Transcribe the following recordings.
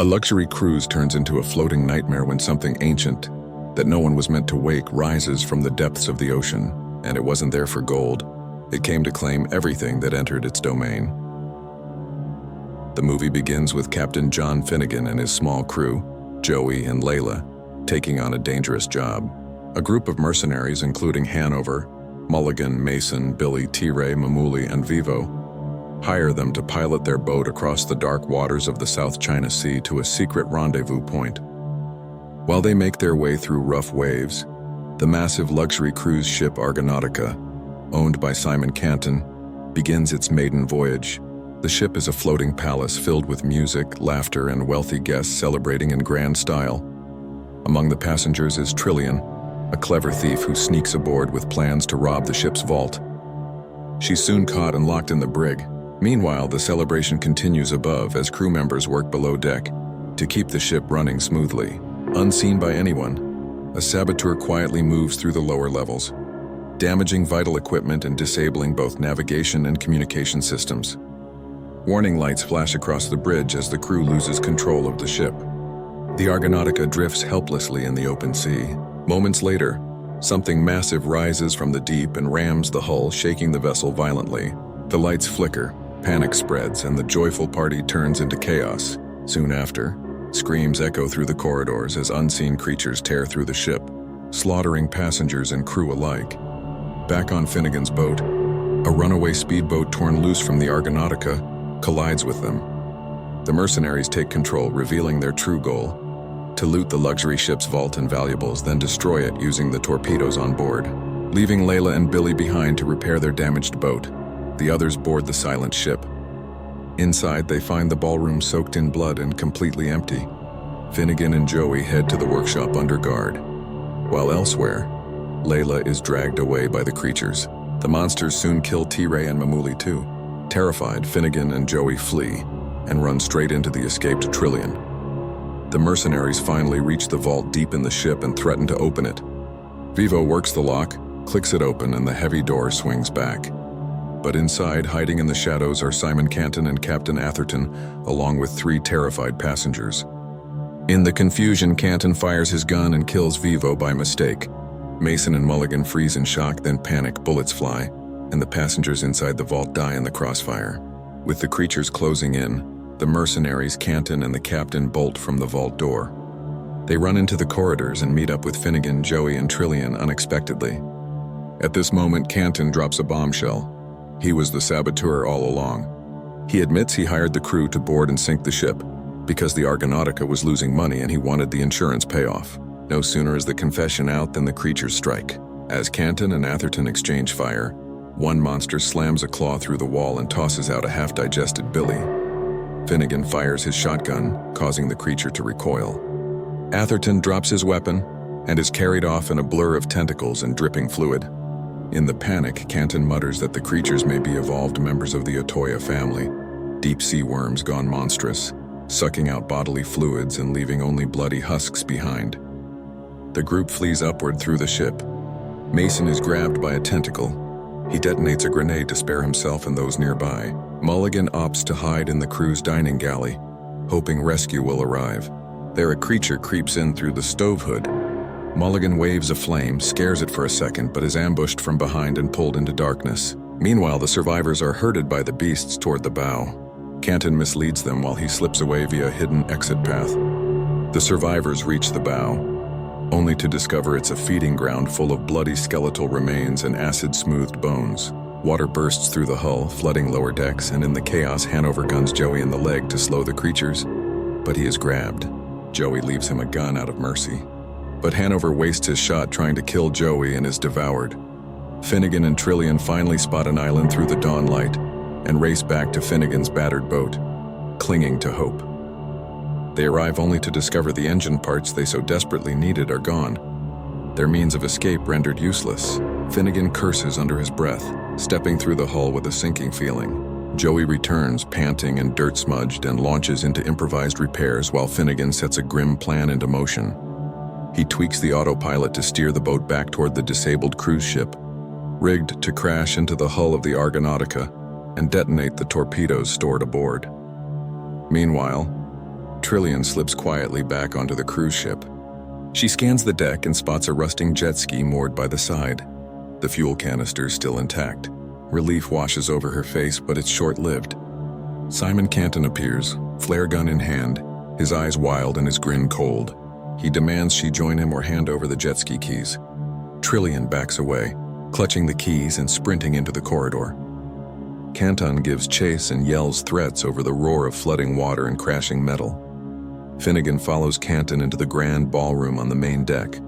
A luxury cruise turns into a floating nightmare when something ancient, that no one was meant to wake, rises from the depths of the ocean, and it wasn't there for gold. It came to claim everything that entered its domain. The movie begins with Captain John Finnegan and his small crew, Joey and Layla, taking on a dangerous job. A group of mercenaries, including Hanover, Mulligan, Mason, Billy, T-Ray, Mamuli, and Vivo, hire them to pilot their boat across the dark waters of the South China Sea to a secret rendezvous point. While they make their way through rough waves, the massive luxury cruise ship Argonautica, owned by Simon Canton, begins its maiden voyage. The ship is a floating palace filled with music, laughter, and wealthy guests celebrating in grand style. Among the passengers is Trillian, a clever thief who sneaks aboard with plans to rob the ship's vault. She's soon caught and locked in the brig. Meanwhile, the celebration continues above as crew members work below deck to keep the ship running smoothly. Unseen by anyone, a saboteur quietly moves through the lower levels, damaging vital equipment and disabling both navigation and communication systems. Warning lights flash across the bridge as the crew loses control of the ship. The Argonautica drifts helplessly in the open sea. Moments later, something massive rises from the deep and rams the hull, shaking the vessel violently. The lights flicker, panic spreads, and the joyful party turns into chaos. Soon after, screams echo through the corridors as unseen creatures tear through the ship, slaughtering passengers and crew alike. Back on Finnegan's boat, a runaway speedboat torn loose from the Argonautica collides with them. The mercenaries take control, revealing their true goal: to loot the luxury ship's vault and valuables, then destroy it using the torpedoes on board. Leaving Layla and Billy behind to repair their damaged boat, the others board the silent ship. Inside, they find the ballroom soaked in blood and completely empty. Finnegan and Joey head to the workshop under guard, while elsewhere, Layla is dragged away by the creatures. The monsters soon kill T-Ray and Mamuli too. Terrified, Finnegan and Joey flee and run straight into the escaped Trillian. The mercenaries finally reach the vault deep in the ship and threaten to open it. Vivo works the lock, clicks it open, and the heavy door swings back. But inside, hiding in the shadows, are Simon Canton and Captain Atherton, along with 3 terrified passengers. In the confusion, Canton fires his gun and kills Vivo by mistake. Mason and Mulligan freeze in shock, then panic, bullets fly, and the passengers inside the vault die in the crossfire. With the creatures closing in, the mercenaries, Canton, and the captain bolt from the vault door. They run into the corridors and meet up with Finnegan, Joey, and Trillian unexpectedly. At this moment, Canton drops a bombshell. He was the saboteur all along. He admits he hired the crew to board and sink the ship because the Argonautica was losing money and he wanted the insurance payoff. No sooner is the confession out than the creatures strike. As Canton and Atherton exchange fire, one monster slams a claw through the wall and tosses out a half-digested Billy. Finnegan fires his shotgun, causing the creature to recoil. Atherton drops his weapon and is carried off in a blur of tentacles and dripping fluid. In the panic, Canton mutters that the creatures may be evolved members of the Otoya family, deep-sea worms gone monstrous, sucking out bodily fluids and leaving only bloody husks behind. The group flees upward through the ship. Mason is grabbed by a tentacle. He detonates a grenade to spare himself and those nearby. Mulligan opts to hide in the crew's dining galley, hoping rescue will arrive. There, a creature creeps in through the stove hood. Mulligan waves a flame, scares it for a second, but is ambushed from behind and pulled into darkness. Meanwhile, the survivors are herded by the beasts toward the bow. Canton misleads them while he slips away via a hidden exit path. The survivors reach the bow, only to discover it's a feeding ground full of bloody skeletal remains and acid-smoothed bones. Water bursts through the hull, flooding lower decks, and in the chaos, Hanover guns Joey in the leg to slow the creatures, but he is grabbed. Joey leaves him a gun out of mercy. But Hanover wastes his shot trying to kill Joey and is devoured. Finnegan and Trillian finally spot an island through the dawn light and race back to Finnegan's battered boat, clinging to hope. They arrive only to discover the engine parts they so desperately needed are gone, their means of escape rendered useless. Finnegan curses under his breath, stepping through the hull with a sinking feeling. Joey returns, panting and dirt-smudged, and launches into improvised repairs while Finnegan sets a grim plan into motion. He tweaks the autopilot to steer the boat back toward the disabled cruise ship, rigged to crash into the hull of the Argonautica and detonate the torpedoes stored aboard. Meanwhile, Trillian slips quietly back onto the cruise ship. She scans the deck and spots a rusting jet ski moored by the side. The fuel canister's still intact. Relief washes over her face, but it's short-lived. Simon Canton appears, flare gun in hand, his eyes wild and his grin cold. He demands she join him or hand over the jet ski keys. Trillian backs away, clutching the keys and sprinting into the corridor. Canton gives chase and yells threats over the roar of flooding water and crashing metal. Finnegan follows Canton into the grand ballroom on the main deck.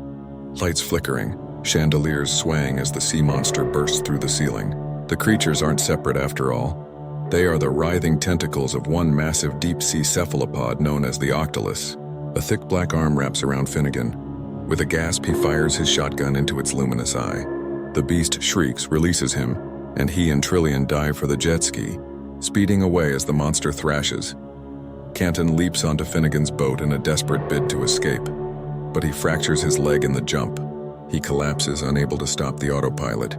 Lights flickering, chandeliers swaying as the sea monster bursts through the ceiling. The creatures aren't separate after all. They are the writhing tentacles of one massive deep-sea cephalopod known as the Octolus. A thick black arm wraps around Finnegan. With a gasp, he fires his shotgun into its luminous eye. The beast shrieks, releases him, and he and Trillian dive for the jet ski, speeding away as the monster thrashes. Canton leaps onto Finnegan's boat in a desperate bid to escape, but he fractures his leg in the jump. He collapses, unable to stop the autopilot.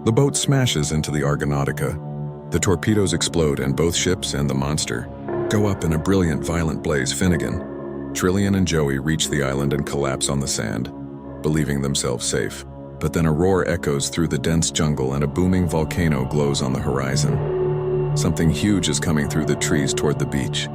The boat smashes into the Argonautica. The torpedoes explode, and both ships and the monster go up in a brilliant, violent blaze. Finnegan, Trillian, and Joey reach the island and collapse on the sand, believing themselves safe. But then a roar echoes through the dense jungle and a booming volcano glows on the horizon. Something huge is coming through the trees toward the beach.